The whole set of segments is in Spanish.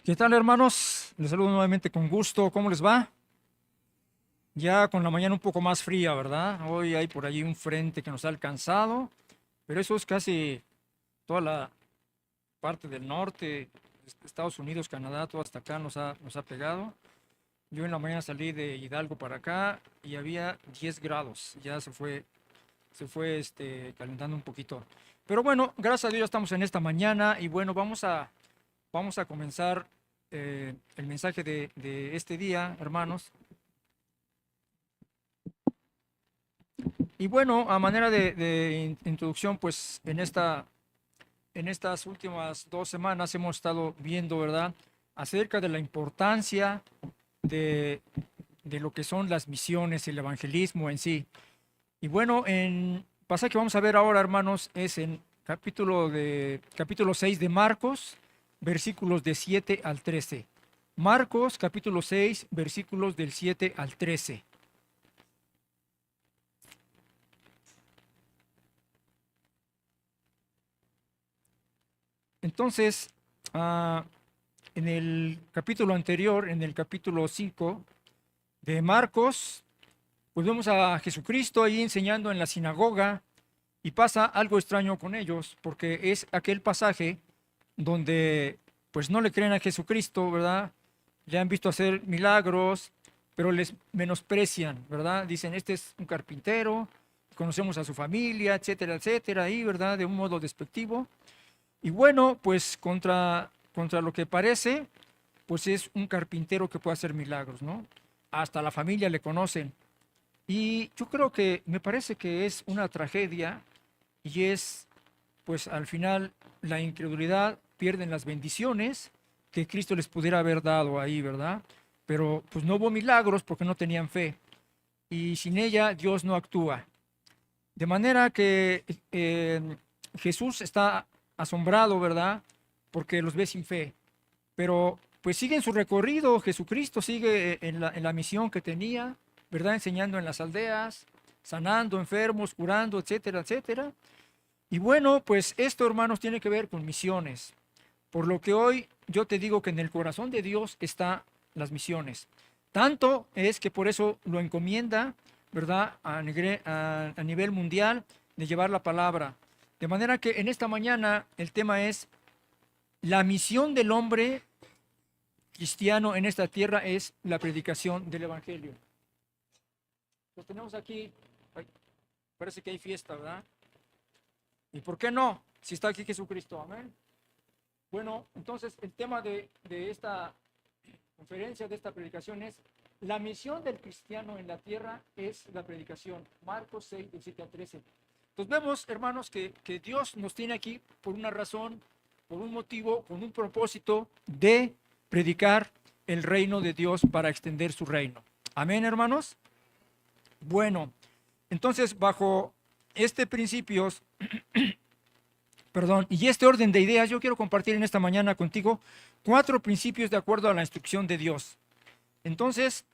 ¿Qué tal, hermanos? Les saludo nuevamente con gusto. ¿Cómo les va? Ya con la mañana un poco más fría, ¿verdad? Hoy hay por allí un frente que nos ha alcanzado, pero eso es casi toda la parte del norte, Estados Unidos, Canadá, todo hasta acá nos ha pegado. Yo en la mañana salí de Hidalgo para acá y había 10 grados. Ya se fue calentando un poquito. Pero bueno, gracias a Dios ya estamos en esta mañana y bueno, vamos a comenzar el mensaje de este día, hermanos. Y bueno, a manera de introducción, pues en estas últimas 2 semanas hemos estado viendo, ¿verdad?, acerca de la importancia de, de lo que son las misiones, el evangelismo en sí. Y bueno, en pasaje que vamos a ver ahora, hermanos, es en capítulo 6 de Marcos, versículos de 7 al 13. Marcos, capítulo 6, versículos del 7 al 13. Entonces, ah, en el capítulo anterior, en el capítulo 5 de Marcos, pues vemos a Jesucristo ahí enseñando en la sinagoga y pasa algo extraño con ellos, porque es aquel pasaje donde pues no le creen a Jesucristo, ¿verdad? Le han visto hacer milagros, pero les menosprecian, ¿verdad? Dicen, este es un carpintero, conocemos a su familia, etcétera, etcétera, ahí, ¿verdad? De un modo despectivo. Y bueno, pues contra lo que parece, pues es un carpintero que puede hacer milagros, ¿no? Hasta la familia le conocen. Y yo creo que me parece que es una tragedia y es, pues al final, la incredulidad, pierden las bendiciones que Cristo les pudiera haber dado ahí, ¿verdad? Pero pues no hubo milagros porque no tenían fe y sin ella Dios no actúa. De manera que Jesús está asombrado, ¿verdad? Porque los ve sin fe. Pero pues sigue en su recorrido, Jesucristo sigue en la misión que tenía, ¿verdad? Enseñando en las aldeas, sanando enfermos, curando, etcétera, etcétera. Y bueno, pues esto, hermanos, tiene que ver con misiones. Por lo que hoy yo te digo que en el corazón de Dios están las misiones. Tanto es que por eso lo encomienda, ¿verdad?, a nivel mundial de llevar la palabra. De manera que en esta mañana el tema es la misión del hombre cristiano en esta tierra es la predicación del Evangelio. Lo tenemos aquí. Ay, parece que hay fiesta, ¿verdad? ¿Y por qué no? Si está aquí Jesucristo, amén. Bueno, entonces el tema de esta conferencia, de esta predicación es la misión del cristiano en la tierra es la predicación. Marcos 6, del 7 al 13. Entonces vemos, hermanos, que Dios nos tiene aquí por una razón, por un motivo, con un propósito de predicar el reino de Dios para extender su reino. Amén, hermanos. Bueno, entonces bajo este principios, perdón, y este orden de ideas, yo quiero compartir en esta mañana contigo 4 principios de acuerdo a la instrucción de Dios. Entonces,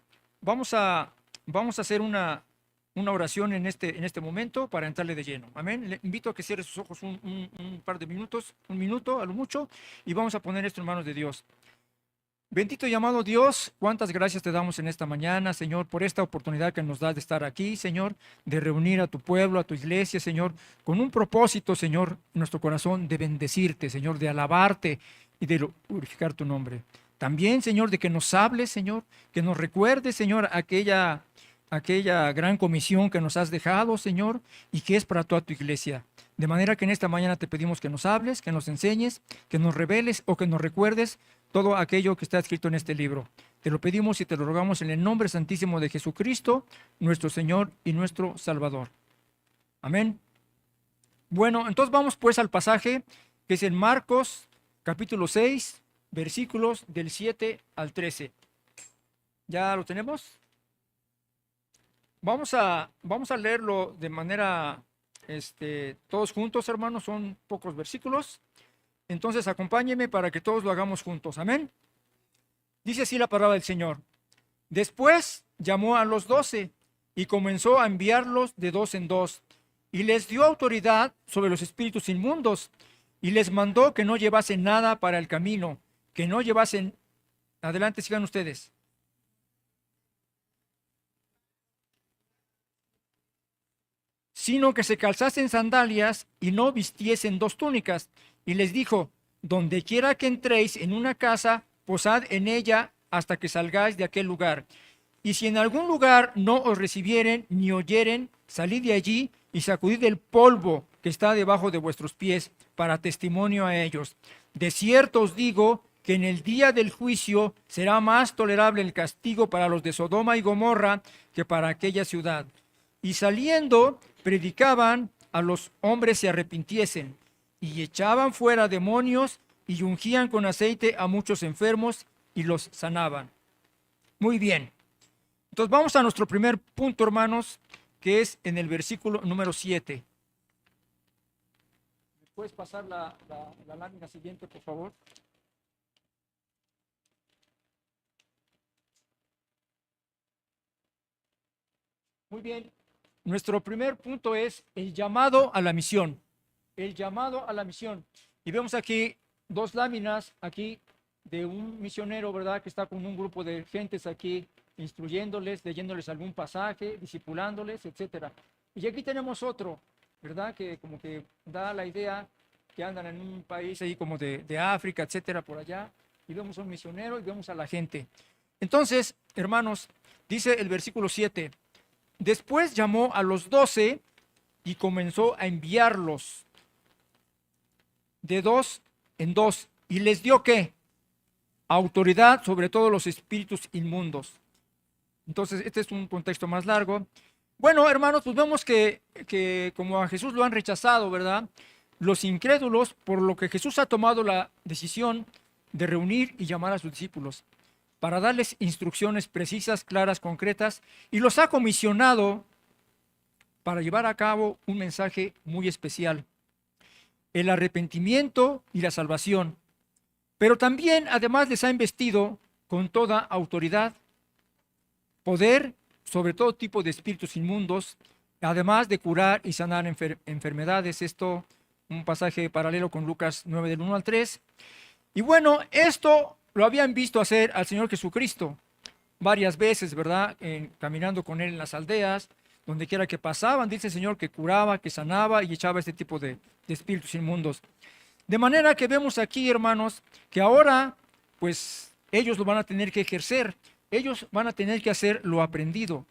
vamos a, vamos a hacer una oración en este momento para entrarle de lleno. Amén. Le invito a que cierre sus ojos un par de minutos, un minuto a lo mucho, y vamos a poner esto en manos de Dios. Bendito y amado Dios, cuántas gracias te damos en esta mañana, Señor, por esta oportunidad que nos das de estar aquí, Señor, de reunir a tu pueblo, a tu iglesia, Señor, con un propósito, Señor, en nuestro corazón de bendecirte, Señor, de alabarte y de glorificar tu nombre. También, Señor, de que nos hables, Señor, que nos recuerdes, Señor, aquella gran comisión que nos has dejado, Señor, y que es para toda tu iglesia. De manera que en esta mañana te pedimos que nos hables, que nos enseñes, que nos reveles o que nos recuerdes todo aquello que está escrito en este libro. Te lo pedimos y te lo rogamos en el nombre santísimo de Jesucristo, nuestro Señor y nuestro Salvador. Amén. Bueno, entonces vamos pues al pasaje que es en Marcos capítulo 6, versículos del 7 al 13. ¿Ya lo tenemos? Vamos a leerlo de manera, todos juntos, hermanos, son pocos versículos. Entonces acompáñenme para que todos lo hagamos juntos. Amén. Dice así la palabra del Señor. Después llamó a los 12 y comenzó a enviarlos de dos en dos y les dio autoridad sobre los espíritus inmundos y les mandó que no llevasen nada para el camino, que no llevasen Adelante, sigan ustedes. Sino que se calzasen sandalias y no vistiesen dos túnicas. Y les dijo, donde quiera que entréis en una casa, posad en ella hasta que salgáis de aquel lugar. Y si en algún lugar no os recibieren ni oyeren, salid de allí y sacudid el polvo que está debajo de vuestros pies para testimonio a ellos. De cierto os digo que en el día del juicio será más tolerable el castigo para los de Sodoma y Gomorra que para aquella ciudad. Y saliendo, predicaban a los hombres se arrepintiesen, y echaban fuera demonios, y ungían con aceite a muchos enfermos, y los sanaban. Muy bien. Entonces vamos a nuestro primer punto, hermanos, que es en el versículo número 7. ¿Me puedes pasar la lámina siguiente, por favor? Muy bien. Nuestro primer punto es el llamado a la misión. El llamado a la misión. Y vemos aquí dos láminas aquí de un misionero, ¿verdad? Que está con un grupo de gentes aquí, instruyéndoles, leyéndoles algún pasaje, discipulándoles, etcétera. Y aquí tenemos otro, ¿verdad? Que como que da la idea que andan en un país ahí como de África, etcétera, por allá. Y vemos a un misionero y vemos a la gente. Entonces, hermanos, dice el versículo 7. Después llamó a los 12 y comenzó a enviarlos de dos en dos. ¿Y les dio qué? Autoridad sobre todos los espíritus inmundos. Entonces, este es un contexto más largo. Bueno, hermanos, pues vemos que como a Jesús lo han rechazado, ¿verdad? Los incrédulos, por lo que Jesús ha tomado la decisión de reunir y llamar a sus discípulos para darles instrucciones precisas, claras, concretas, y los ha comisionado para llevar a cabo un mensaje muy especial, el arrepentimiento y la salvación. Pero también, además, les ha investido con toda autoridad, poder sobre todo tipo de espíritus inmundos, además de curar y sanar enfermedades. Esto, un pasaje paralelo con Lucas 9 del 1 al 3. Y bueno, esto lo habían visto hacer al Señor Jesucristo varias veces, ¿verdad? Caminando con Él en las aldeas, donde quiera que pasaban, dice el Señor que curaba, que sanaba y echaba este tipo de espíritus inmundos. De manera que vemos aquí, hermanos, que ahora, pues, ellos lo van a tener que ejercer, ellos van a tener que hacer lo aprendido.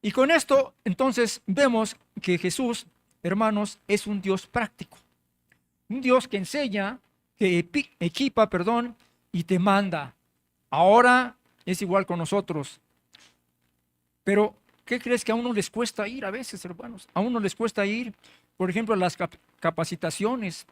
Y con esto, entonces, vemos que Jesús, hermanos, es un Dios práctico, un Dios que enseña, que equipa, perdón, y te manda. Ahora es igual con nosotros. Pero, ¿qué crees que a uno les cuesta ir a veces, hermanos? A uno les cuesta ir, por ejemplo, a las capacitaciones,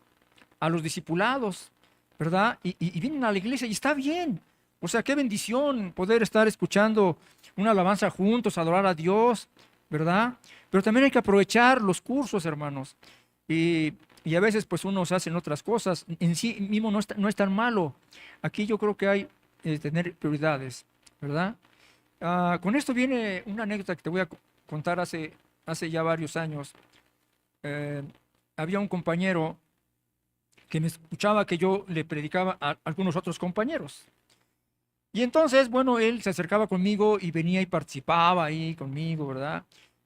a los discipulados, ¿verdad? Y vienen a la iglesia y está bien. O sea, qué bendición poder estar escuchando una alabanza juntos, adorar a Dios, ¿verdad? Pero también hay que aprovechar los cursos, hermanos. Y a veces pues unos hacen otras cosas. En sí mismo no es tan malo. Aquí yo creo que hay tener prioridades, ¿verdad? Con esto viene una anécdota que te voy a contar hace ya varios años. Eh, Había un compañero que me escuchaba que yo le predicaba a algunos otros compañeros. Y entonces, bueno, él se acercaba conmigo y venía y participaba ahí conmigo, ¿verdad?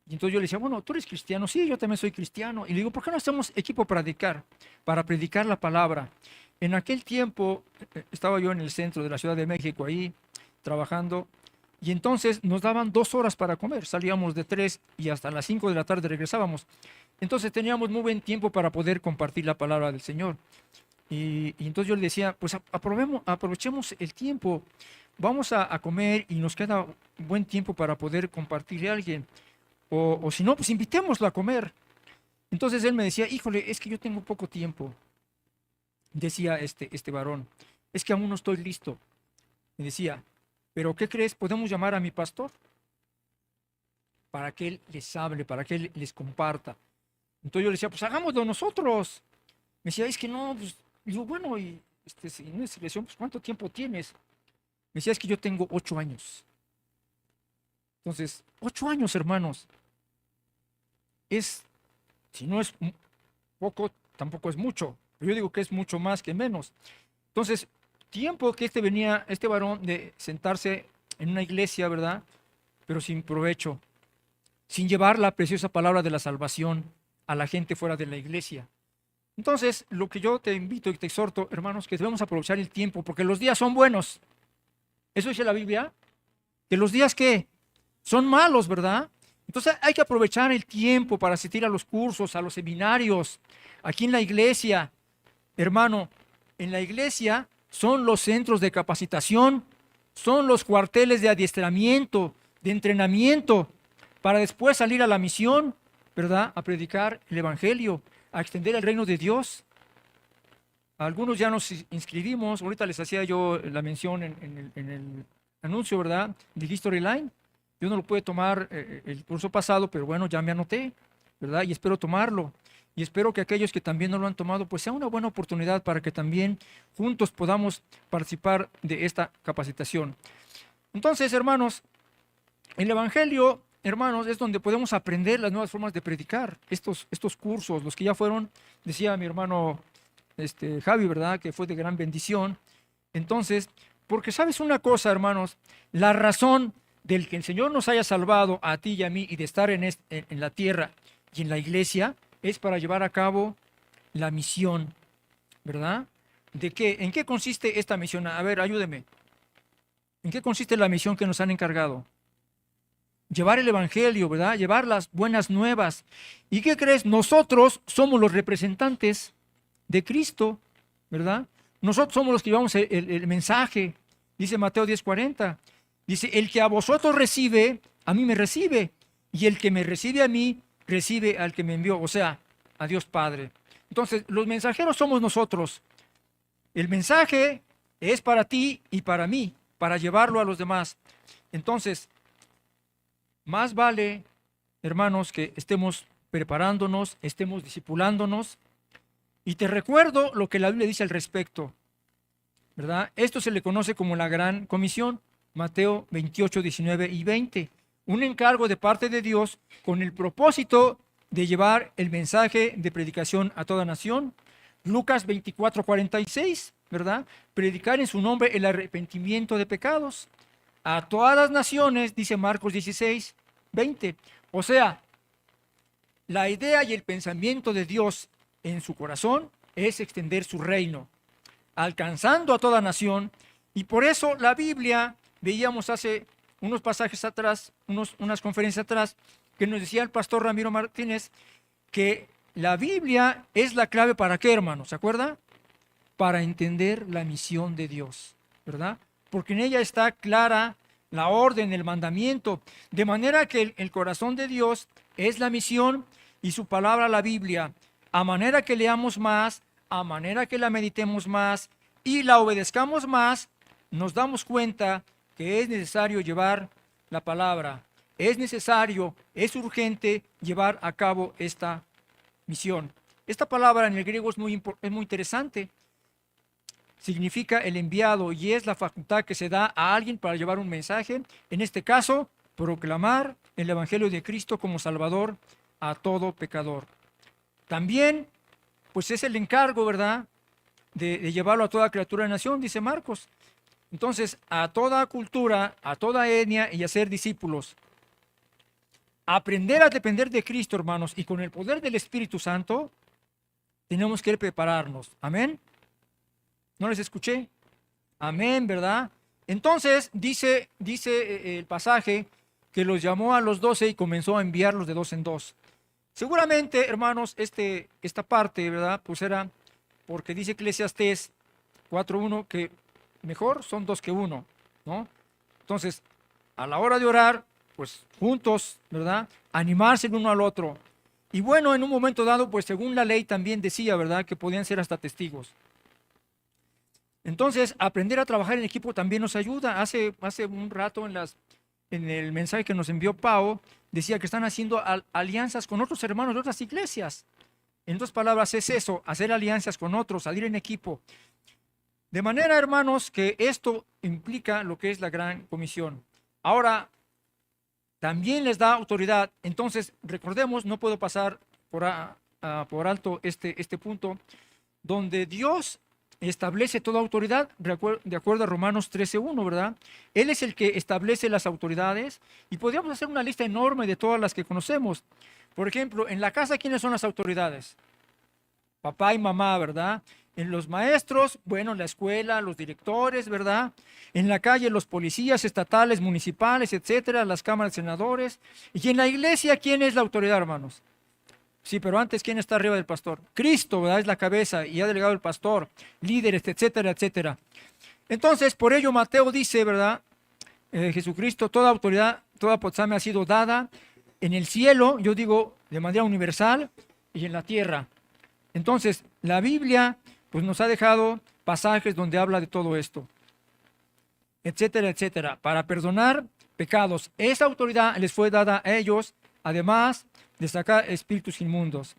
Y entonces yo le decía, bueno, ¿tú eres cristiano? Sí, yo también soy cristiano. Y le digo, ¿por qué no hacemos equipo para predicar la palabra? En aquel tiempo estaba yo en el centro de la Ciudad de México ahí trabajando y entonces nos daban 2 horas para comer. Salíamos de 3 y hasta las 5 de la tarde regresábamos. Entonces teníamos muy buen tiempo para poder compartir la palabra del Señor. Y entonces yo le decía, pues aprovechemos el tiempo, vamos a comer y nos queda buen tiempo para poder compartirle a alguien. O si no, pues invitémoslo a comer. Entonces él me decía, híjole, es que yo tengo poco tiempo. Decía este varón, es que aún no estoy listo. Me decía, pero ¿qué crees? ¿Podemos llamar a mi pastor? Para que él les hable, para que él les comparta. Entonces yo le decía, pues hagámoslo nosotros. Me decía, es que no, pues, digo, bueno, y si no es lesión, pues ¿cuánto tiempo tienes? Me decía, es que yo tengo 8 años. Entonces, 8 años, hermanos, es, si no es poco, tampoco es mucho. Pero yo digo que es mucho más que menos. Entonces, tiempo que este varón de sentarse en una iglesia, ¿verdad? Pero sin provecho, sin llevar la preciosa palabra de la salvación a la gente fuera de la iglesia. Entonces, lo que yo te invito y te exhorto, hermanos, que debemos aprovechar el tiempo, porque los días son buenos. Eso dice la Biblia, que los días que son malos, ¿verdad? Entonces hay que aprovechar el tiempo para asistir a los cursos, a los seminarios, aquí en la iglesia. Hermano, en la iglesia son los centros de capacitación, son los cuarteles de adiestramiento, de entrenamiento, para después salir a la misión, ¿verdad? A predicar el evangelio, a extender el reino de Dios. Algunos ya nos inscribimos, ahorita les hacía yo la mención en el anuncio, ¿verdad? De History Line. Yo no lo pude tomar el curso pasado, pero bueno, ya me anoté, ¿verdad? Y espero tomarlo. Y espero que aquellos que también no lo han tomado, pues sea una buena oportunidad para que también juntos podamos participar de esta capacitación. Entonces, hermanos, el Evangelio, hermanos, es donde podemos aprender las nuevas formas de predicar. Estos cursos, los que ya fueron, decía mi hermano Javi, ¿verdad? Que fue de gran bendición. Entonces, porque sabes una cosa, hermanos, la razón del que el Señor nos haya salvado a ti y a mí y de estar en la tierra y en la iglesia es para llevar a cabo la misión, ¿verdad? ¿De qué? ¿En qué consiste esta misión? A ver, ayúdeme. ¿En qué consiste la misión que nos han encargado? Llevar el evangelio, ¿verdad? Llevar las buenas nuevas. ¿Y qué crees? Nosotros somos los representantes de Cristo, ¿verdad? Nosotros somos los que llevamos el mensaje. Dice Mateo 10:40. Dice, el que a vosotros recibe, a mí me recibe. Y el que me recibe a mí, recibe al que me envió, o sea, a Dios Padre. Entonces, los mensajeros somos nosotros. El mensaje es para ti y para mí, para llevarlo a los demás. Entonces, más vale, hermanos, que estemos preparándonos, estemos discipulándonos. Y te recuerdo lo que la Biblia dice al respecto, ¿verdad? Esto se le conoce como la Gran Comisión, Mateo 28, 19 y 20. Un encargo de parte de Dios con el propósito de llevar el mensaje de predicación a toda nación. Lucas 24, 46, ¿verdad? Predicar en su nombre el arrepentimiento de pecados a todas las naciones, dice Marcos 16, 20. O sea, la idea y el pensamiento de Dios en su corazón es extender su reino, alcanzando a toda nación. Y por eso la Biblia, veíamos hace unos pasajes atrás, unas conferencias atrás, que nos decía el pastor Ramiro Martínez, que la Biblia es la clave para qué, hermanos, ¿se acuerda? Para entender la misión de Dios, ¿verdad? Porque en ella está clara la orden, el mandamiento, de manera que el corazón de Dios es la misión y su palabra la Biblia, a manera que leamos más, a manera que la meditemos más y la obedezcamos más, nos damos cuenta que es necesario llevar la palabra, es necesario, es urgente llevar a cabo esta misión. Esta palabra en el griego es muy interesante. Significa el enviado y es la facultad que se da a alguien para llevar un mensaje, en este caso, proclamar el Evangelio de Cristo como Salvador a todo pecador. También, pues es el encargo, ¿verdad?, de llevarlo a toda criatura de nación, dice Marcos. Entonces, a toda cultura, a toda etnia y a ser discípulos. Aprender a depender de Cristo, hermanos, y con el poder del Espíritu Santo, tenemos que prepararnos. Amén. ¿No les escuché? Amén, ¿verdad? Entonces, dice el pasaje que los llamó a los 12 y comenzó a enviarlos de dos en dos. Seguramente, hermanos, esta parte, ¿verdad? Pues era porque dice Eclesiastés 4:1 que mejor son dos que uno, ¿no? Entonces, a la hora de orar, pues juntos, ¿verdad? Animarse el uno al otro. Y bueno, en un momento dado, pues según la ley también decía, ¿verdad?, que podían ser hasta testigos. Entonces, aprender a trabajar en equipo también nos ayuda. Hace un rato en el mensaje que nos envió Pau, decía que están haciendo alianzas con otros hermanos de otras iglesias. En otras palabras, es eso, hacer alianzas con otros, salir en equipo. De manera, hermanos, que esto implica lo que es la Gran Comisión. Ahora, también les da autoridad. Entonces, recordemos, no puedo pasar por alto este punto, donde Dios establece toda autoridad, de acuerdo a Romanos 13:1, ¿verdad? Él es el que establece las autoridades y podríamos hacer una lista enorme de todas las que conocemos. Por ejemplo, en la casa, ¿quiénes son las autoridades? Papá y mamá, ¿verdad? En los maestros, bueno, la escuela, los directores, ¿verdad? En la calle, los policías estatales, municipales, etcétera, las cámaras de senadores. Y en la iglesia, ¿quién es la autoridad, hermanos? Sí, pero antes, ¿quién está arriba del pastor? Cristo, ¿verdad? Es la cabeza y ha delegado el pastor, líderes, etcétera, etcétera. Entonces, por ello Mateo dice, ¿verdad? Jesucristo, toda autoridad, toda potestad me ha sido dada en el cielo, yo digo de manera universal, y en la tierra. Entonces, la Biblia pues nos ha dejado pasajes donde habla de todo esto, etcétera, etcétera, para perdonar pecados. Esa autoridad les fue dada a ellos, además de sacar espíritus inmundos.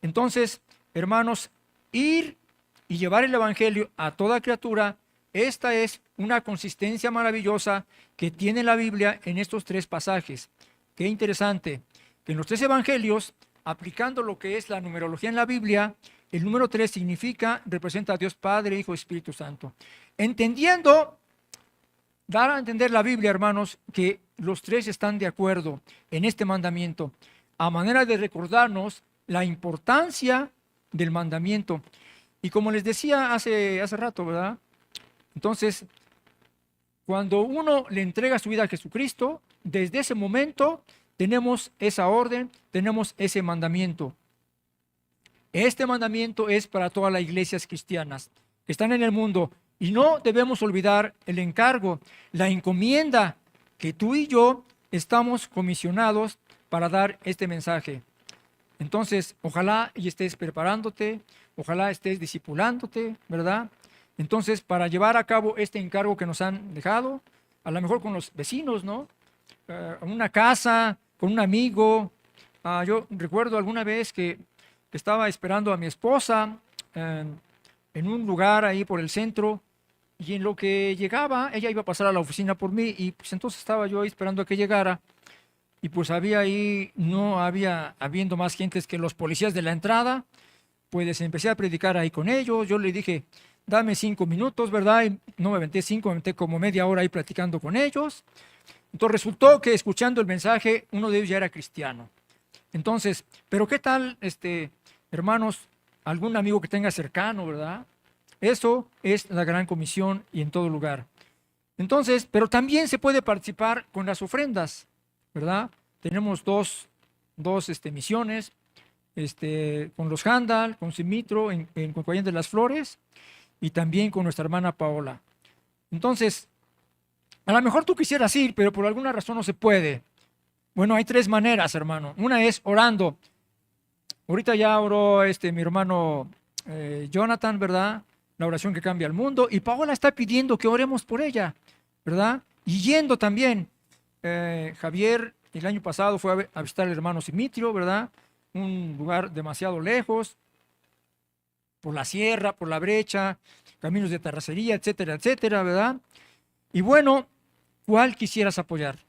Entonces, hermanos, ir y llevar el evangelio a toda criatura, esta es una consistencia maravillosa que tiene la Biblia en estos tres pasajes. Qué interesante, que en los tres evangelios, aplicando lo que es la numerología en la Biblia, el número 3 representa a Dios Padre, Hijo y Espíritu Santo. Entendiendo, dar a entender la Biblia, hermanos, que los tres están de acuerdo en este mandamiento, a manera de recordarnos la importancia del mandamiento. Y como les decía hace rato, ¿verdad? Entonces, cuando uno le entrega su vida a Jesucristo, desde ese momento tenemos esa orden, tenemos ese mandamiento. Este mandamiento es para todas las iglesias cristianas que están en el mundo y no debemos olvidar el encargo, la encomienda que tú y yo estamos comisionados para dar este mensaje. Entonces, ojalá y estés preparándote, ojalá estés discipulándote, ¿verdad? Entonces, para llevar a cabo este encargo que nos han dejado, a lo mejor con los vecinos, ¿no? Una casa, con un amigo. Yo recuerdo alguna vez que estaba esperando a mi esposa en un lugar ahí por el centro y en lo que llegaba, ella iba a pasar a la oficina por mí y pues entonces estaba yo ahí esperando a que llegara y pues habiendo más gentes que los policías de la entrada, pues empecé a predicar ahí con ellos. Yo le dije, dame 5 minutos, ¿verdad? Y no me aventé 5, me aventé como media hora ahí platicando con ellos. Entonces resultó que escuchando el mensaje, uno de ellos ya era cristiano. Entonces, pero ¿qué tal, hermanos, algún amigo que tenga cercano, ¿verdad? Eso es la gran comisión y en todo lugar. Entonces, pero también se puede participar con las ofrendas, ¿verdad? Tenemos dos misiones, con los Handal, con Simitro, en Concoyán de las Flores, y también con nuestra hermana Paola. Entonces, a lo mejor tú quisieras ir, pero por alguna razón no se puede. Bueno, hay 3 maneras, hermano. Una es orando. Ahorita ya oró mi hermano Jonathan, ¿verdad? La oración que cambia el mundo. Y Paola está pidiendo que oremos por ella, ¿verdad? Y yendo también. Javier el año pasado fue a visitar al hermano Simitrio, ¿verdad? Un lugar demasiado lejos, por la sierra, por la brecha, caminos de terracería, etcétera, etcétera, ¿verdad? Y bueno, ¿cuál quisieras apoyar?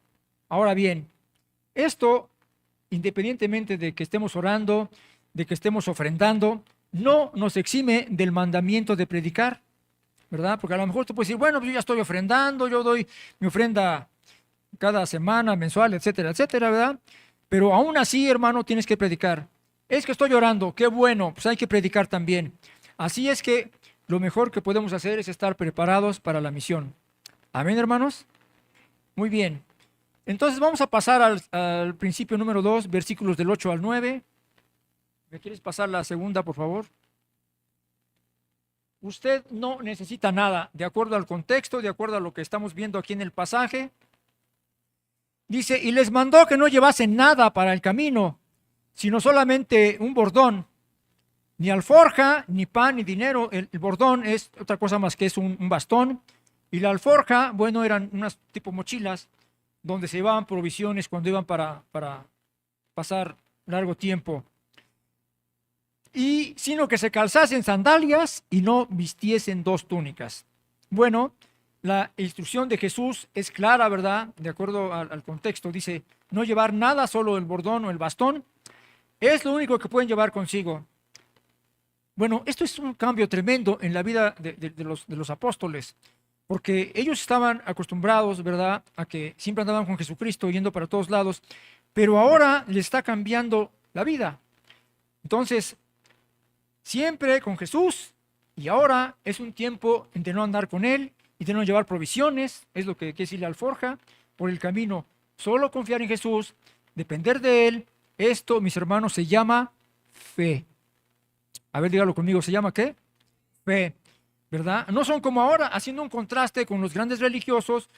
Ahora bien, esto, independientemente de que estemos orando, de que estemos ofrendando, no nos exime del mandamiento de predicar, ¿verdad? Porque a lo mejor tú puedes decir, bueno, pues yo ya estoy ofrendando, yo doy mi ofrenda cada semana, mensual, etcétera, etcétera, ¿verdad? Pero aún así, hermano, tienes que predicar. Es que estoy orando, qué bueno, pues hay que predicar también. Así es que lo mejor que podemos hacer es estar preparados para la misión. Amén, hermanos. Muy bien. Entonces vamos a pasar al principio número 2, versículos del 8 al 9. ¿Me quieres pasar la segunda, por favor? Usted no necesita nada, de acuerdo al contexto, de acuerdo a lo que estamos viendo aquí en el pasaje. Dice, y les mandó que no llevasen nada para el camino, sino solamente un bordón, ni alforja, ni pan, ni dinero. El bordón es otra cosa más que es un bastón. Y la alforja, bueno, eran unas tipo mochilas donde se llevaban provisiones cuando iban para pasar largo tiempo. Y sino que se calzasen sandalias y no vistiesen 2 túnicas. Bueno, la instrucción de Jesús es clara, ¿verdad? De acuerdo al contexto, dice, no llevar nada, solo el bordón o el bastón. Es lo único que pueden llevar consigo. Bueno, esto es un cambio tremendo en la vida de los apóstoles, porque ellos estaban acostumbrados, ¿verdad?, a que siempre andaban con Jesucristo yendo para todos lados, pero ahora les está cambiando la vida. Entonces, siempre con Jesús, y ahora es un tiempo de no andar con Él y de no llevar provisiones, es lo que quiere decir la alforja, por el camino. Solo confiar en Jesús, depender de Él. Esto, mis hermanos, se llama fe. A ver, dígalo conmigo, ¿se llama qué? Fe, ¿verdad? No son como ahora, haciendo un contraste con los grandes religiosos.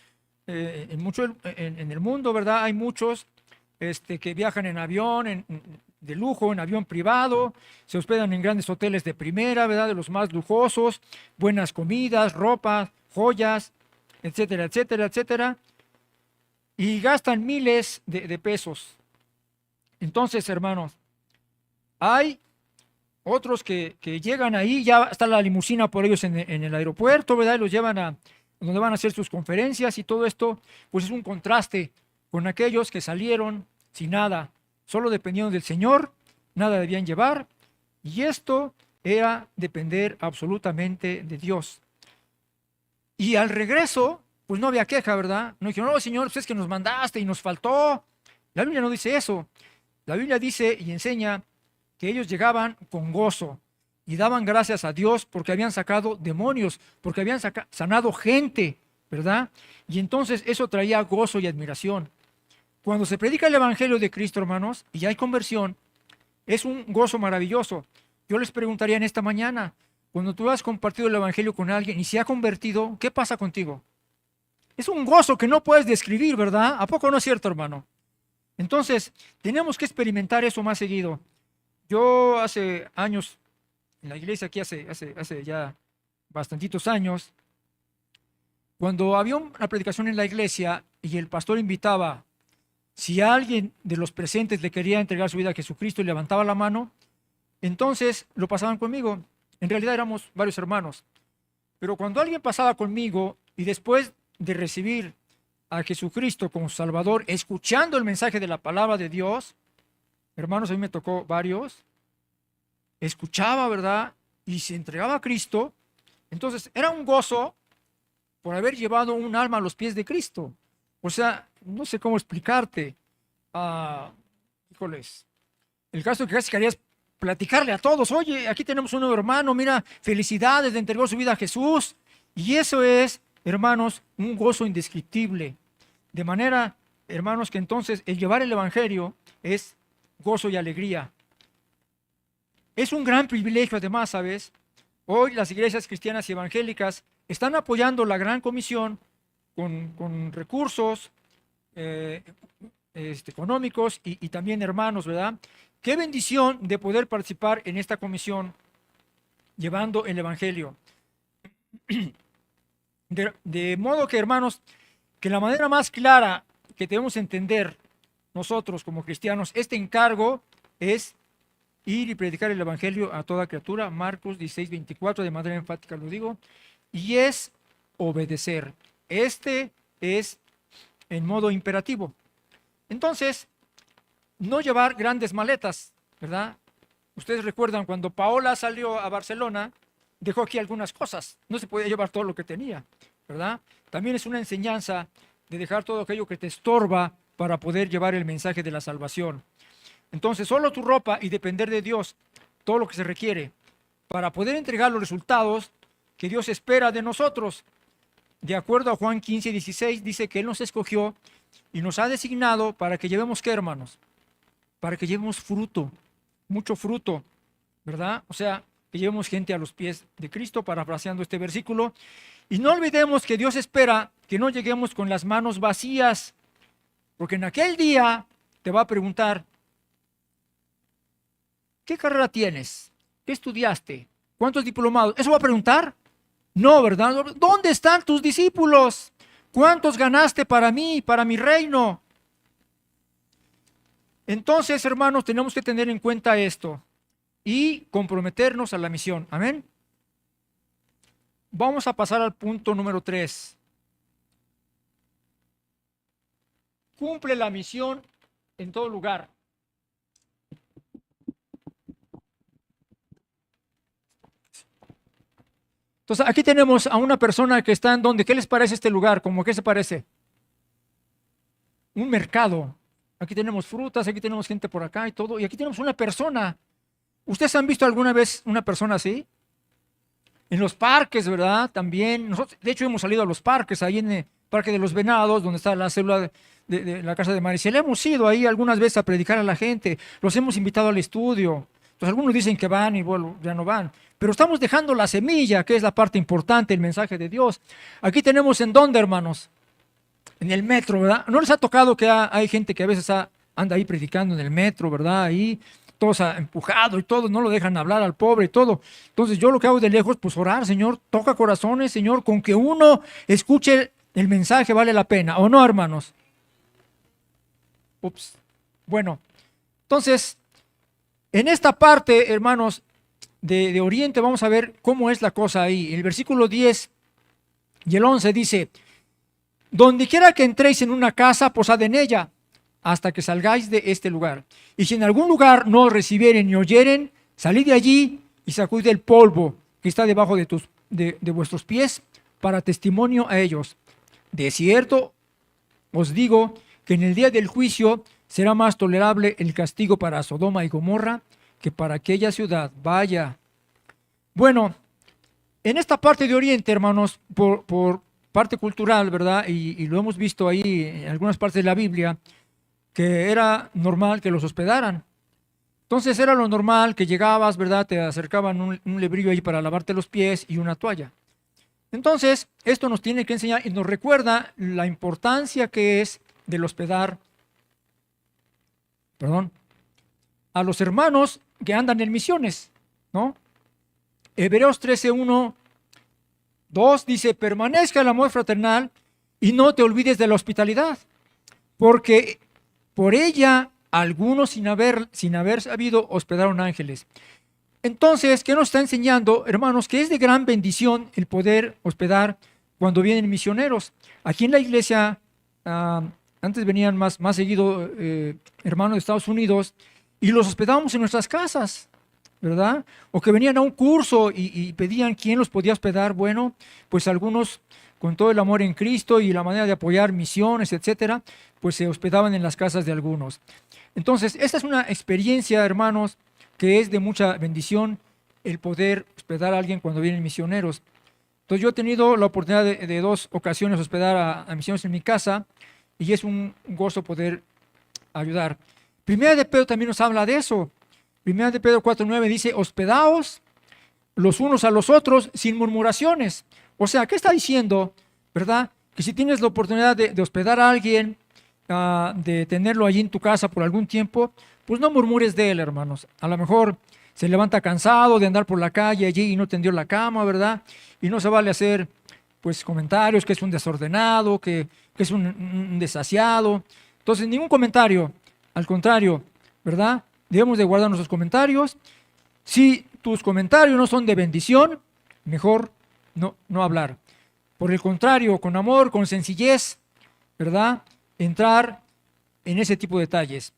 En el mundo, ¿verdad? Hay muchos que viajan en avión, de lujo, en avión privado, se hospedan en grandes hoteles de primera, ¿verdad? De los más lujosos, buenas comidas, ropa, joyas, etcétera, etcétera, etcétera, y gastan miles de pesos. Entonces, hermanos, hay otros que llegan ahí, ya está la limusina por ellos en el aeropuerto, ¿verdad? Y los llevan a donde van a hacer sus conferencias y todo esto, pues es un contraste con aquellos que salieron sin nada, solo dependiendo del Señor, nada debían llevar, y esto era depender absolutamente de Dios. Y al regreso, pues no había queja, ¿verdad? No dijeron, no, Señor, pues es que nos mandaste y nos faltó. La Biblia no dice eso. La Biblia dice y enseña que ellos llegaban con gozo y daban gracias a Dios porque habían sacado demonios, porque habían sanado gente, ¿verdad? Y entonces eso traía gozo y admiración. Cuando se predica el Evangelio de Cristo, hermanos, y hay conversión, es un gozo maravilloso. Yo les preguntaría en esta mañana, cuando tú has compartido el Evangelio con alguien y se ha convertido, ¿qué pasa contigo? Es un gozo que no puedes describir, ¿verdad? ¿A poco no es cierto, hermano? Entonces, tenemos que experimentar eso más seguido. Yo hace años, en la iglesia aquí hace ya bastantitos años, cuando había una predicación en la iglesia y el pastor invitaba, si alguien de los presentes le quería entregar su vida a Jesucristo y levantaba la mano, entonces lo pasaban conmigo. En realidad éramos varios hermanos. Pero cuando alguien pasaba conmigo y después de recibir a Jesucristo como Salvador, escuchando el mensaje de la palabra de Dios, hermanos, a mí me tocó varios, escuchaba, ¿verdad? Y se entregaba a Cristo. Entonces era un gozo por haber llevado un alma a los pies de Cristo. O sea, no sé cómo explicarte. Ah, híjoles, el caso que casi querías platicarle a todos, oye, aquí tenemos un nuevo hermano, mira, felicidades, le entregó su vida a Jesús. Y eso es, hermanos, un gozo indescriptible. De manera, hermanos, que entonces el llevar el Evangelio es gozo y alegría. Es un gran privilegio, además, ¿sabes? Hoy las iglesias cristianas y evangélicas están apoyando la Gran Comisión con recursos eh, económicos y también hermanos, ¿verdad? Qué bendición de poder participar en esta comisión llevando el Evangelio. De modo que, hermanos, que la manera más clara que debemos entender nosotros como cristianos este encargo es ir y predicar el Evangelio a toda criatura, Marcos 16:24, de manera enfática lo digo, y es obedecer. Este es en modo imperativo. Entonces, no llevar grandes maletas, ¿verdad? Ustedes recuerdan cuando Paola salió a Barcelona, dejó aquí algunas cosas, no se podía llevar todo lo que tenía, ¿verdad? También es una enseñanza de dejar todo aquello que te estorba para poder llevar el mensaje de la salvación. Entonces, solo tu ropa y depender de Dios, todo lo que se requiere para poder entregar los resultados que Dios espera de nosotros. De acuerdo a Juan 15:16, dice que Él nos escogió y nos ha designado para que llevemos, ¿qué, hermanos? Para que llevemos fruto, mucho fruto, ¿verdad? O sea, que llevemos gente a los pies de Cristo, parafraseando este versículo. Y no olvidemos que Dios espera que no lleguemos con las manos vacías, porque en aquel día te va a preguntar, ¿qué carrera tienes? ¿Qué estudiaste? ¿Cuántos diplomados? ¿Eso va a preguntar? No, ¿verdad? ¿Dónde están tus discípulos? ¿Cuántos ganaste para mí, para mi reino? Entonces, hermanos, tenemos que tener en cuenta esto y comprometernos a la misión. Amén. Vamos a pasar al punto número 3. Cumple la misión en todo lugar. Entonces, aquí tenemos a una persona que está en donde, ¿qué les parece este lugar? ¿Cómo qué se parece? Un mercado. Aquí tenemos frutas, aquí tenemos gente por acá y todo, y aquí tenemos una persona. ¿Ustedes han visto alguna vez una persona así? En los parques, ¿verdad? También. Nosotros, de hecho, hemos salido a los parques, ahí en el Parque de los Venados, donde está la célula de la Casa de Maricel. Hemos ido ahí algunas veces a predicar a la gente, los hemos invitado al estudio. Entonces, algunos dicen que van y bueno, ya no van. Pero estamos dejando la semilla, que es la parte importante, el mensaje de Dios. Aquí tenemos en dónde, hermanos, en el metro, ¿verdad? ¿No les ha tocado que hay gente que a veces anda ahí predicando en el metro, ¿verdad? Ahí todos empujados y todo, no lo dejan hablar al pobre y todo. Entonces yo lo que hago de lejos, pues orar, Señor, toca corazones, Señor, con que uno escuche el mensaje vale la pena, ¿o no, hermanos? Ups. Bueno, entonces, en esta parte, hermanos, de Oriente, vamos a ver cómo es la cosa ahí. El versículo 10 y el 11 dice: donde quiera que entréis en una casa, posad en ella, hasta que salgáis de este lugar. Y si en algún lugar no os recibieren ni oyeren, salid de allí y sacudid el polvo que está debajo de vuestros pies, para testimonio a ellos. De cierto os digo que en el día del juicio será más tolerable el castigo para Sodoma y Gomorra que para aquella ciudad. Vaya. Bueno, en esta parte de Oriente, hermanos, por parte cultural, ¿verdad? Y lo hemos visto ahí en algunas partes de la Biblia, que era normal que los hospedaran. Entonces era lo normal que llegabas, ¿verdad? Te acercaban un lebrillo ahí para lavarte los pies y una toalla. Entonces, esto nos tiene que enseñar y nos recuerda la importancia que es del hospedar, a los hermanos que andan en misiones, ¿no? Hebreos 13:1, 2 dice: permanezca el amor fraternal y no te olvides de la hospitalidad, porque por ella algunos sin haber sabido hospedaron ángeles. Entonces, ¿qué nos está enseñando, hermanos? Que es de gran bendición el poder hospedar cuando vienen misioneros. Aquí en la iglesia, antes venían más seguido hermanos de Estados Unidos y los hospedábamos en nuestras casas, ¿verdad? O que venían a un curso y pedían quién los podía hospedar. Bueno, pues algunos, con todo el amor en Cristo y la manera de apoyar misiones, etcétera, pues se hospedaban en las casas de algunos. Entonces, esta es una experiencia, hermanos, que es de mucha bendición el poder hospedar a alguien cuando vienen misioneros. Entonces, yo he tenido la oportunidad de 2 ocasiones hospedar a misioneros en mi casa y es un gozo poder ayudar. Primera de Pedro también nos habla de eso. Primera de Pedro 4:9 dice: hospedaos los unos a los otros sin murmuraciones. O sea, ¿qué está diciendo? ¿Verdad? Que si tienes la oportunidad de hospedar a alguien, de tenerlo allí en tu casa por algún tiempo, pues no murmures de él, hermanos. A lo mejor se levanta cansado de andar por la calle allí y no tendió la cama, ¿verdad? Y no se vale hacer, pues, comentarios que es un desordenado, que es un desasiado. Entonces, ningún comentario, al contrario, ¿verdad? Debemos de guardar nuestros comentarios. Si tus comentarios no son de bendición, mejor no hablar. Por el contrario, con amor, con sencillez, ¿verdad? Entrar en ese tipo de detalles.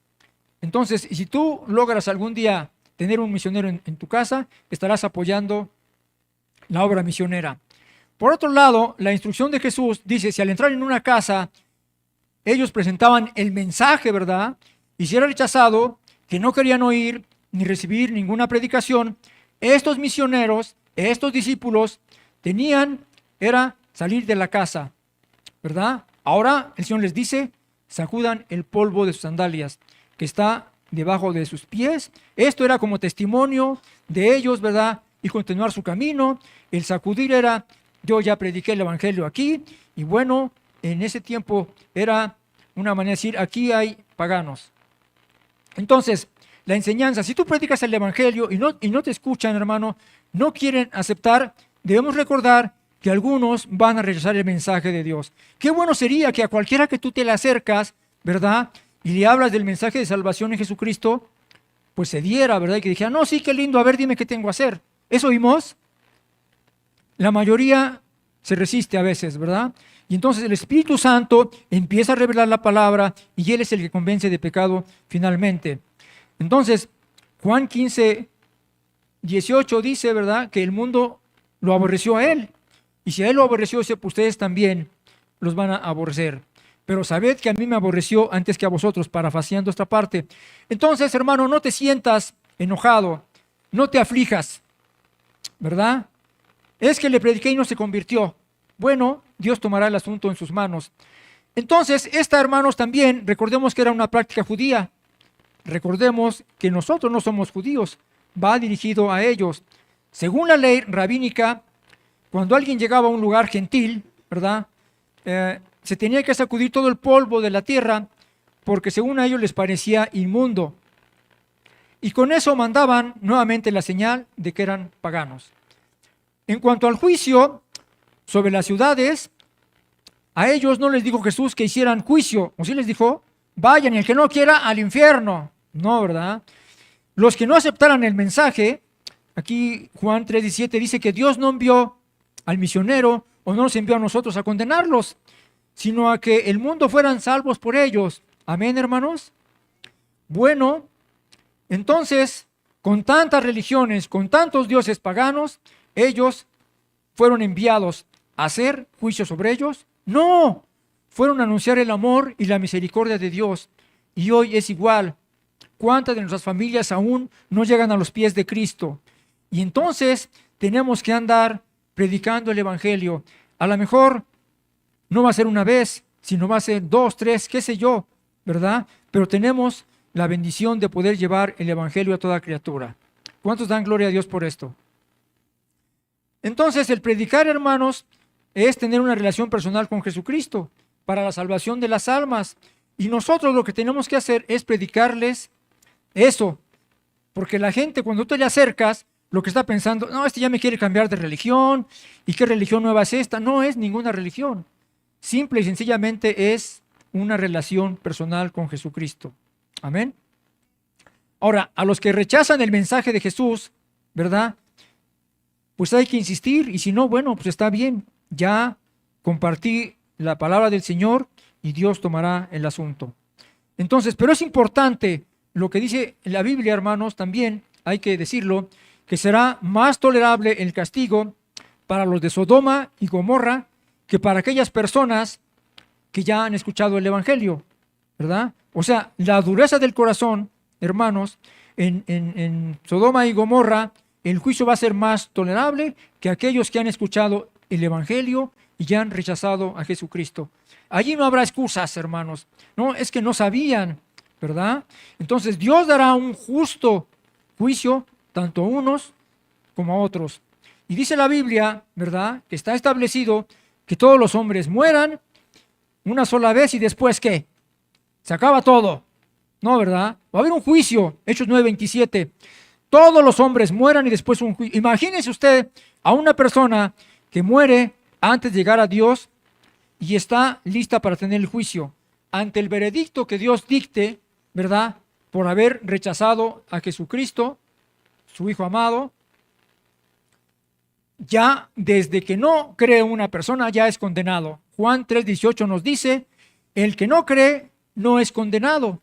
Entonces, si tú logras algún día tener un misionero en tu casa, estarás apoyando la obra misionera. Por otro lado, la instrucción de Jesús dice: si al entrar en una casa ellos presentaban el mensaje, ¿verdad? Y si era rechazado, que no querían oír ni recibir ninguna predicación, estos misioneros, estos discípulos, era salir de la casa, ¿verdad? Ahora el Señor les dice: sacudan el polvo de sus sandalias que está debajo de sus pies. Esto era como testimonio de ellos, ¿verdad? Y continuar su camino. El sacudir era: yo ya prediqué el evangelio aquí, y bueno, en ese tiempo era una manera de decir: aquí hay paganos. Entonces, la enseñanza, si tú predicas el evangelio y no te escuchan, hermano, no quieren aceptar, debemos recordar que algunos van a rechazar el mensaje de Dios. Qué bueno sería que a cualquiera que tú te le acercas, ¿verdad?, y le hablas del mensaje de salvación en Jesucristo, pues se diera, ¿verdad?, y que dijera: no, sí, qué lindo, a ver, dime qué tengo que hacer. ¿Eso oímos? La mayoría se resiste a veces, ¿verdad? Y entonces el Espíritu Santo empieza a revelar la palabra y Él es el que convence de pecado finalmente. Entonces, Juan 15:18 dice, ¿verdad?, que el mundo lo aborreció a él. Y si a él lo aborreció, pues ustedes también los van a aborrecer. Pero sabed que a mí me aborreció antes que a vosotros, parafaseando esta parte. Entonces, hermano, no te sientas enojado, no te aflijas, ¿verdad? Es que le prediqué y no se convirtió. Bueno, Dios tomará el asunto en sus manos. Entonces, esta, hermanos, también, recordemos que era una práctica judía. Recordemos que nosotros no somos judíos, va dirigido a ellos. Según la ley rabínica, cuando alguien llegaba a un lugar gentil, ¿verdad? Se tenía que sacudir todo el polvo de la tierra, porque según a ellos les parecía inmundo. Y con eso mandaban nuevamente la señal de que eran paganos. En cuanto al juicio sobre las ciudades, a ellos no les dijo Jesús que hicieran juicio, o sí les dijo, vayan y el que no quiera al infierno. No, ¿verdad? Los que no aceptaran el mensaje, aquí Juan 3:17 dice que Dios no envió al misionero o no nos envió a nosotros a condenarlos, sino a que el mundo fueran salvos por ellos. Amén, hermanos. Bueno, entonces, con tantas religiones, con tantos dioses paganos, ellos fueron enviados a hacer juicio sobre ellos. No, fueron a anunciar el amor y la misericordia de Dios. Y hoy es igual. ¿Cuántas de nuestras familias aún no llegan a los pies de Cristo? Y entonces tenemos que andar predicando el Evangelio. A lo mejor no va a ser una vez, sino va a ser 2, 3, qué sé yo, ¿verdad? Pero tenemos la bendición de poder llevar el Evangelio a toda criatura. ¿Cuántos dan gloria a Dios por esto? Entonces, el predicar, hermanos, es tener una relación personal con Jesucristo para la salvación de las almas. Y nosotros lo que tenemos que hacer es predicarles eso. Porque la gente, cuando tú te le acercas, lo que está pensando, no, este ya me quiere cambiar de religión. ¿Y qué religión nueva es esta? No es ninguna religión. Simple y sencillamente es una relación personal con Jesucristo. Amén. Ahora, a los que rechazan el mensaje de Jesús, ¿verdad? Pues hay que insistir, y si no, bueno, pues está bien. Ya compartí la palabra del Señor y Dios tomará el asunto. Entonces, pero es importante lo que dice la Biblia, hermanos, también hay que decirlo, que será más tolerable el castigo para los de Sodoma y Gomorra que para aquellas personas que ya han escuchado el Evangelio, ¿verdad? O sea, la dureza del corazón, hermanos, en Sodoma y Gomorra, el juicio va a ser más tolerable que aquellos que han escuchado el Evangelio y ya han rechazado a Jesucristo. Allí no habrá excusas, hermanos. No, es que no sabían, ¿verdad? Entonces Dios dará un justo juicio tanto a unos como a otros. Y dice la Biblia, ¿verdad?, que está establecido que todos los hombres mueran una sola vez y después, ¿qué? Se acaba todo. No, ¿verdad? Va a haber un juicio, Hechos 9:27. Todos los hombres mueran y después un juicio. Imagínese usted a una persona que muere antes de llegar a Dios y está lista para tener el juicio. Ante el veredicto que Dios dicte, ¿verdad?, por haber rechazado a Jesucristo, su Hijo amado, ya desde que no cree una persona ya es condenado. Juan 3:18 nos dice, el que no cree no es condenado,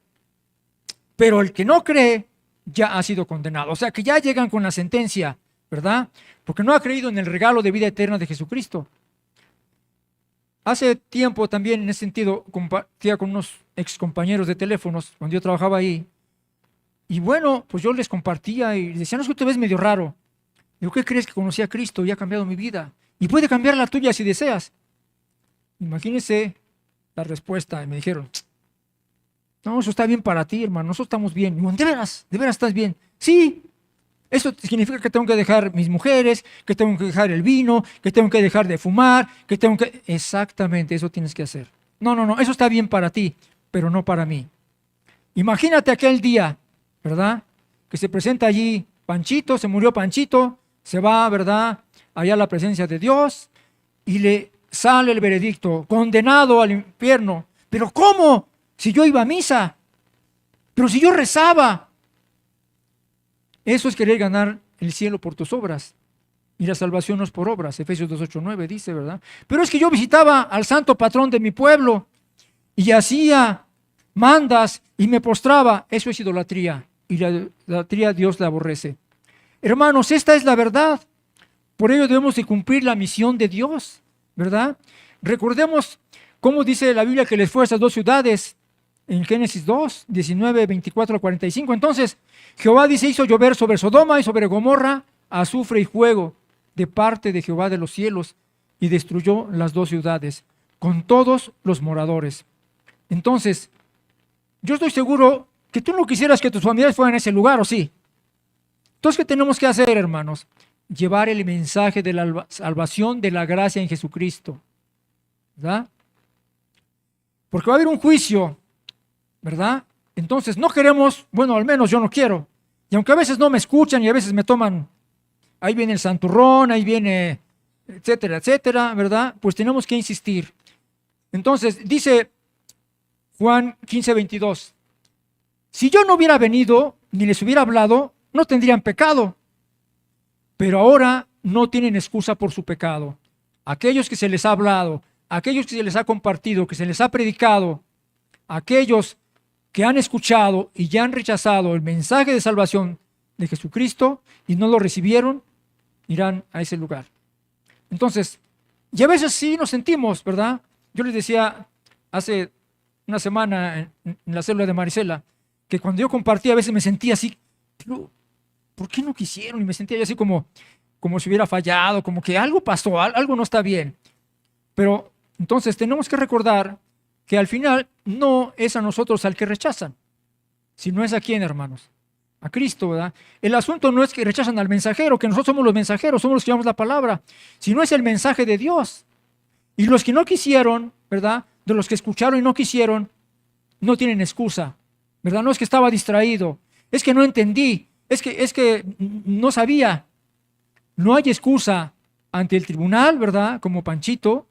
pero el que no cree ya ha sido condenado. O sea que ya llegan con la sentencia, ¿verdad? Porque no ha creído en el regalo de vida eterna de Jesucristo. Hace tiempo también, en ese sentido, compartía con unos ex compañeros de teléfonos cuando yo trabajaba ahí. Y bueno, pues yo les compartía y decían, no, es que te ves medio raro. Digo, ¿qué crees? Que conocí a Cristo y ha cambiado mi vida. Y puede cambiar la tuya si deseas. Imagínense la respuesta. Y me dijeron, no, eso está bien para ti, hermano. Nosotros estamos bien. Y digo, de veras estás bien. Sí, eso significa que tengo que dejar mis mujeres, que tengo que dejar el vino, que tengo que dejar de fumar, que tengo que... Exactamente, eso tienes que hacer. No, eso está bien para ti, pero no para mí. Imagínate aquel día, ¿verdad?, que se presenta allí Panchito, se murió Panchito, se va, ¿verdad?, allá a la presencia de Dios y le sale el veredicto, condenado al infierno. ¿Pero cómo? Si yo iba a misa, pero si yo rezaba. Eso es querer ganar el cielo por tus obras. Y la salvación no es por obras. Efesios 2:8-9 dice, ¿verdad? Pero es que yo visitaba al santo patrón de mi pueblo y hacía mandas y me postraba. Eso es idolatría. Y la idolatría Dios la aborrece. Hermanos, esta es la verdad. por ello debemos de cumplir la misión de Dios, ¿verdad? Recordemos cómo dice la Biblia que les fue a esas dos ciudades en Génesis 2, 19, 24 a 45. Entonces, Jehová dice, hizo llover sobre Sodoma y sobre Gomorra azufre y fuego de parte de Jehová de los cielos, y destruyó las dos ciudades con todos los moradores. Entonces, yo estoy seguro que tú no quisieras que tus familiares fueran a ese lugar, ¿o sí? Entonces, ¿qué tenemos que hacer, hermanos? Llevar el mensaje de la salvación, de la gracia en Jesucristo, ¿verdad? Porque va a haber un juicio, ¿verdad? Entonces, no queremos, bueno, al menos yo no quiero, y aunque a veces no me escuchan y a veces me toman, ahí viene el santurrón, ahí viene, etcétera, etcétera, ¿verdad? Pues tenemos que insistir. Entonces, dice Juan 15, 22, si yo no hubiera venido ni les hubiera hablado, no tendrían pecado, pero ahora no tienen excusa por su pecado. Aquellos que se les ha hablado, aquellos que se les ha compartido, que se les ha predicado, aquellos que han escuchado y ya han rechazado el mensaje de salvación de Jesucristo y no lo recibieron, irán a ese lugar. Entonces, y a veces sí nos sentimos, ¿verdad? Yo les decía hace una semana en la célula de Marisela, que cuando yo compartía a veces me sentía así, pero ¿por qué no quisieron? Y me sentía así como si hubiera fallado, como que algo pasó, algo no está bien. Pero entonces tenemos que recordar que al final no es a nosotros al que rechazan, sino es a quién, hermanos, a Cristo, ¿verdad? El asunto no es que rechazan al mensajero, que nosotros somos los mensajeros, somos los que llevamos la palabra, sino es el mensaje de Dios. Y los que no quisieron, ¿verdad? De los que escucharon y no quisieron, no tienen excusa, ¿verdad? No es que estaba distraído, es que no entendí, es que no sabía. No hay excusa ante el tribunal, ¿verdad? Como Panchito.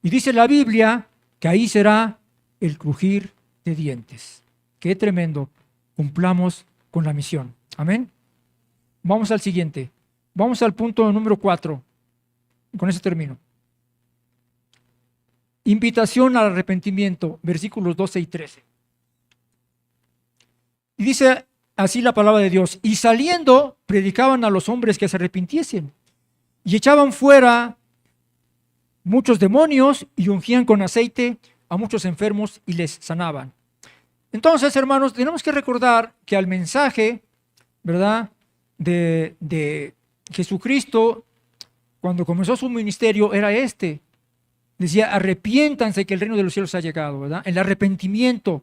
Y dice la Biblia que ahí será el crujir de dientes. Qué tremendo. Cumplamos con la misión. Amén. Vamos al siguiente. Vamos al punto número 4. Con eso termino. Invitación al arrepentimiento, versículos 12 y 13. Y dice así la palabra de Dios. Y saliendo, predicaban a los hombres que se arrepintiesen. Y echaban fuera muchos demonios y ungían con aceite a muchos enfermos y les sanaban. Entonces, hermanos, tenemos que recordar que al mensaje, ¿verdad?, de Jesucristo, cuando comenzó su ministerio, era este. Decía, arrepiéntanse que el reino de los cielos ha llegado, ¿verdad? El arrepentimiento.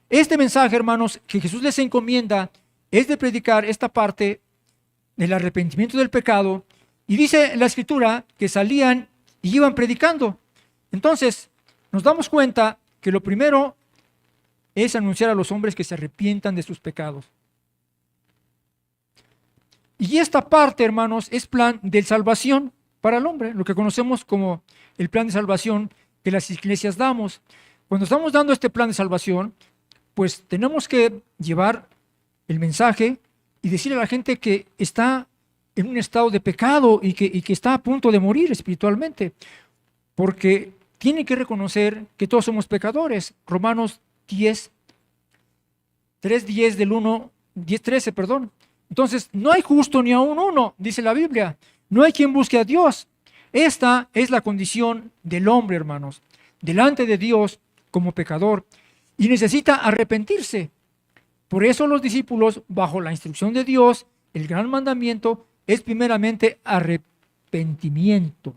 Este mensaje, hermanos, que Jesús les encomienda, es de predicar esta parte del arrepentimiento del pecado. Y dice la Escritura que salían y iban predicando. Entonces, nos damos cuenta que lo primero es anunciar a los hombres que se arrepientan de sus pecados. Y esta parte, hermanos, es plan de salvación para el hombre, lo que conocemos como el plan de salvación que las iglesias damos. Cuando estamos dando este plan de salvación, pues tenemos que llevar el mensaje y decirle a la gente que está en un estado de pecado y que está a punto de morir espiritualmente, porque tiene que reconocer que todos somos pecadores. Romanos 3:10 del 1, 10:13, perdón. Entonces, no hay justo ni aun uno, dice la Biblia. No hay quien busque a Dios. Esta es la condición del hombre, hermanos, delante de Dios como pecador, y necesita arrepentirse. Por eso los discípulos, bajo la instrucción de Dios, el gran mandamiento es primeramente arrepentimiento.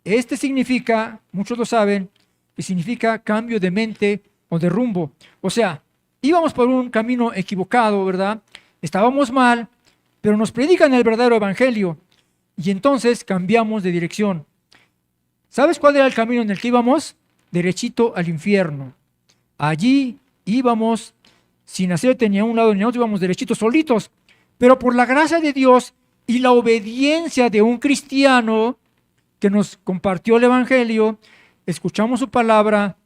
Este significa, muchos lo saben, que significa cambio de mente o de rumbo. O sea, íbamos por un camino equivocado, ¿verdad? Estábamos mal, pero nos predican el verdadero evangelio y entonces cambiamos de dirección. ¿Sabes cuál era el camino en el que íbamos? Derechito al infierno. Allí íbamos sin hacerte ni a un lado ni a otro, íbamos derechitos solitos. Pero por la gracia de Dios y la obediencia de un cristiano que nos compartió el evangelio, escuchamos su palabra,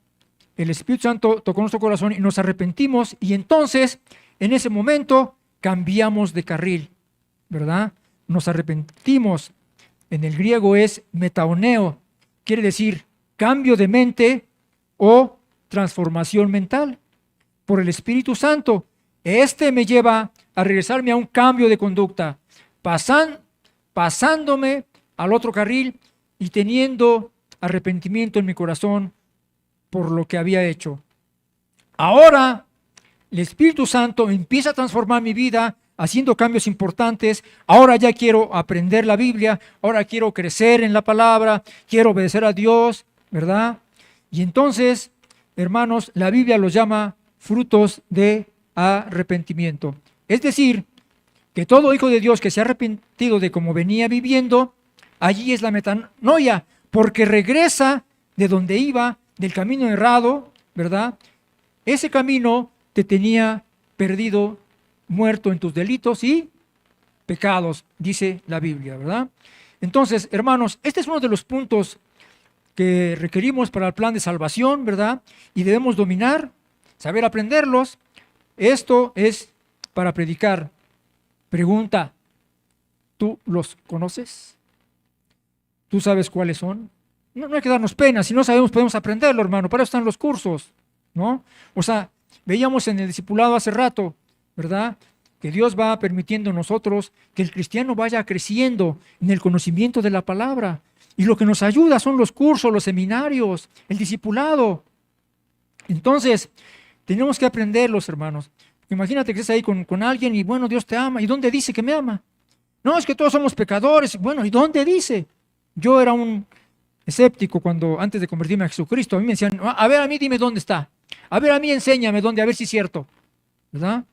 el Espíritu Santo tocó nuestro corazón y nos arrepentimos, y entonces en ese momento cambiamos de carril, ¿verdad? Nos arrepentimos. En el griego es metaoneo, quiere decir cambio de mente o transformación mental por el Espíritu Santo. Este me lleva a regresarme a un cambio de conducta, pasándome al otro carril y teniendo arrepentimiento en mi corazón por lo que había hecho. Ahora el Espíritu Santo empieza a transformar mi vida, haciendo cambios importantes. Ahora ya quiero aprender la Biblia, ahora quiero crecer en la palabra, quiero obedecer a Dios, ¿verdad? Y entonces, hermanos, la Biblia los llama frutos de arrepentimiento. Es decir, que todo hijo de Dios que se ha arrepentido de cómo venía viviendo, allí es la metanoia, porque regresa de donde iba, del camino errado, ¿verdad? Ese camino te tenía perdido, muerto en tus delitos y pecados, dice la Biblia, ¿verdad? Entonces, hermanos, este es uno de los puntos que requerimos para el plan de salvación, ¿verdad? Y debemos dominar, saber aprenderlos. Esto es para predicar. Pregunta, ¿tú los conoces? ¿Tú sabes cuáles son? No hay que darnos pena, si no sabemos podemos aprenderlo, hermano, para eso están los cursos, ¿no? O sea, veíamos en el discipulado hace rato, ¿verdad? Que Dios va permitiendo en nosotros que el cristiano vaya creciendo en el conocimiento de la palabra. Y lo que nos ayuda son los cursos, los seminarios, el discipulado. Entonces, tenemos que aprenderlos, hermanos. Imagínate que estés ahí con alguien y bueno, Dios te ama. ¿Y dónde dice que me ama? No, es que todos somos pecadores. Bueno, ¿y dónde dice? Yo era un escéptico cuando antes de convertirme a Jesucristo. A mí me decían, a ver, a mí dime dónde está. A ver, a mí enséñame dónde, a ver si es cierto. ¿Verdad?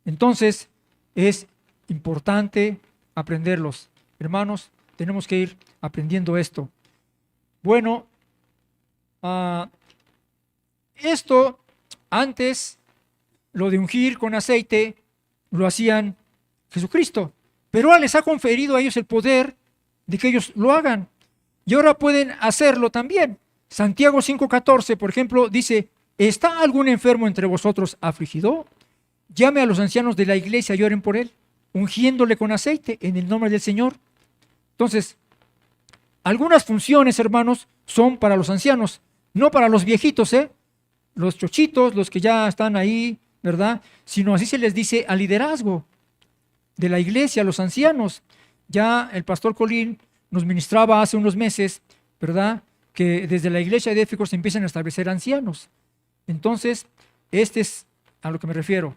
Entonces, es importante aprenderlos. Hermanos, tenemos que ir aprendiendo esto. Bueno, esto antes, lo de ungir con aceite, lo hacían Jesucristo. Pero ahora les ha conferido a ellos el poder de que ellos lo hagan. Y ahora pueden hacerlo también. Santiago 5:14, por ejemplo, dice, ¿está algún enfermo entre vosotros afligido? Llame a los ancianos de la iglesia y oren por él, ungiéndole con aceite en el nombre del Señor. Entonces, algunas funciones, hermanos, son para los ancianos, no para los viejitos, los chochitos, los que ya están ahí, ¿verdad? Sino así se les dice al liderazgo de la iglesia, a los ancianos. Ya el pastor Colín nos ministraba hace unos meses, ¿verdad? Que desde la iglesia de Éfeso se empiezan a establecer ancianos. Entonces, este es a lo que me refiero.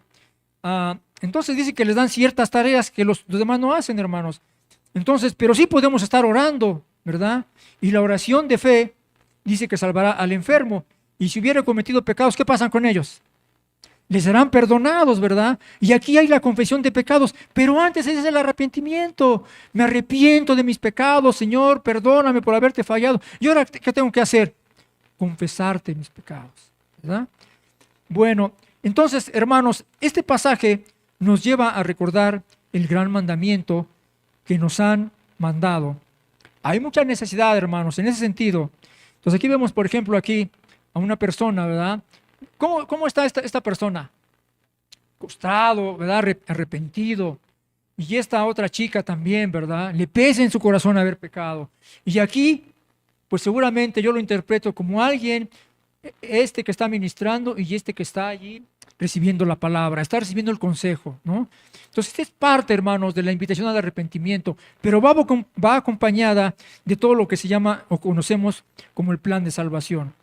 Entonces dice que les dan ciertas tareas que los demás no hacen, hermanos. Entonces, pero sí podemos estar orando, ¿verdad? Y la oración de fe dice que salvará al enfermo. Y si hubiera cometido pecados, ¿qué pasa con ellos? Les serán perdonados, ¿verdad? Y aquí hay la confesión de pecados, pero antes es el arrepentimiento. Me arrepiento de mis pecados, Señor, perdóname por haberte fallado. ¿Y ahora qué tengo que hacer? Confesarte mis pecados, ¿verdad? Bueno, entonces, hermanos, este pasaje nos lleva a recordar el gran mandamiento que nos han mandado. Hay mucha necesidad, hermanos, en ese sentido. Entonces aquí vemos, por ejemplo, aquí a una persona, ¿verdad? ¿Cómo está esta persona? Postrado, ¿verdad? Arrepentido. Y esta otra chica también, ¿verdad? Le pesa en su corazón haber pecado. Y aquí, pues seguramente yo lo interpreto como alguien, este que está ministrando y este que está allí recibiendo la palabra, está recibiendo el consejo, ¿no? Entonces, esta es parte, hermanos, de la invitación al arrepentimiento, pero va acompañada de todo lo que se llama o conocemos como el plan de salvación.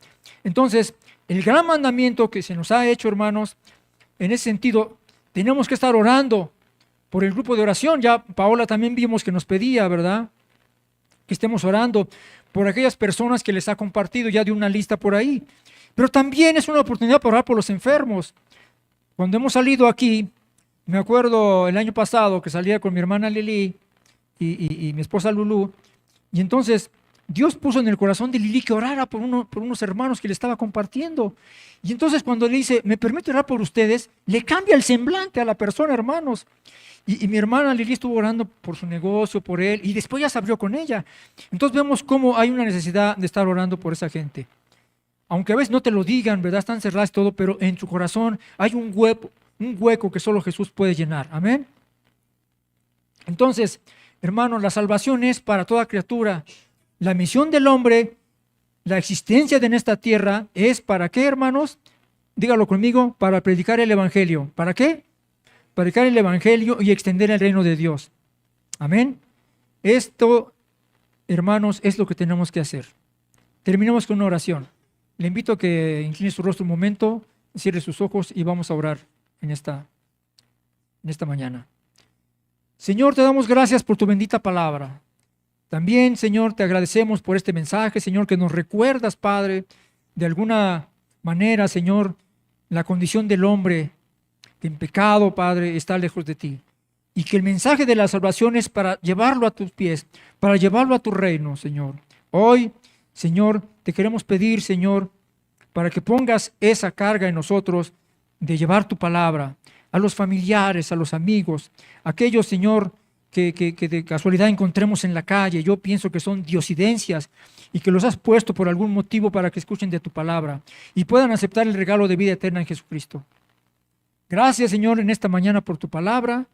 Entonces, el gran mandamiento que se nos ha hecho, hermanos, en ese sentido, tenemos que estar orando por el grupo de oración. Ya Paola también vimos que nos pedía, ¿verdad? Que estemos orando por aquellas personas que les ha compartido ya de una lista por ahí. Pero también es una oportunidad para orar por los enfermos. Cuando hemos salido aquí, me acuerdo el año pasado que salía con mi hermana Lili y mi esposa Lulú, y entonces Dios puso en el corazón de Lili que orara por unos hermanos que le estaba compartiendo. Y entonces cuando le dice, ¿me permite orar por ustedes?, le cambia el semblante a la persona, hermanos. Y mi hermana Lili estuvo orando por su negocio, por él, y después ya se abrió con ella. Entonces vemos cómo hay una necesidad de estar orando por esa gente. Aunque a veces no te lo digan, ¿verdad? Están cerradas y todo, pero en su corazón hay un hueco que solo Jesús puede llenar. Amén. Entonces, hermanos, la salvación es para toda criatura. La misión del hombre, la existencia en esta tierra es ¿para qué, hermanos? Dígalo conmigo, para predicar el evangelio. ¿Para qué? Predicar el evangelio y extender el reino de Dios. Amén. Esto hermanos, es lo que tenemos que hacer. Terminemos con una oración. Le invito a que incline su rostro un momento, cierre sus ojos y vamos a orar en esta mañana. Señor, te damos gracias por tu bendita palabra. También, Señor, te agradecemos por este mensaje, Señor, que nos recuerdas, Padre, de alguna manera, Señor, la condición del hombre en pecado, Padre, está lejos de ti. Y que el mensaje de la salvación es para llevarlo a tus pies, para llevarlo a tu reino, Señor. Hoy, Señor, te queremos pedir, Señor, para que pongas esa carga en nosotros de llevar tu palabra a los familiares, a los amigos, aquellos, Señor, que de casualidad encontremos en la calle. Yo pienso que son diosidencias y que los has puesto por algún motivo para que escuchen de tu palabra y puedan aceptar el regalo de vida eterna en Jesucristo. Gracias, Señor, en esta mañana por tu palabra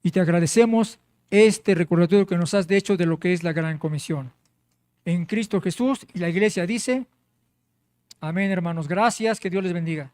y te agradecemos este recordatorio que nos has hecho de lo que es la gran comisión. En Cristo Jesús, y la iglesia dice, amén, hermanos. Gracias, que Dios les bendiga.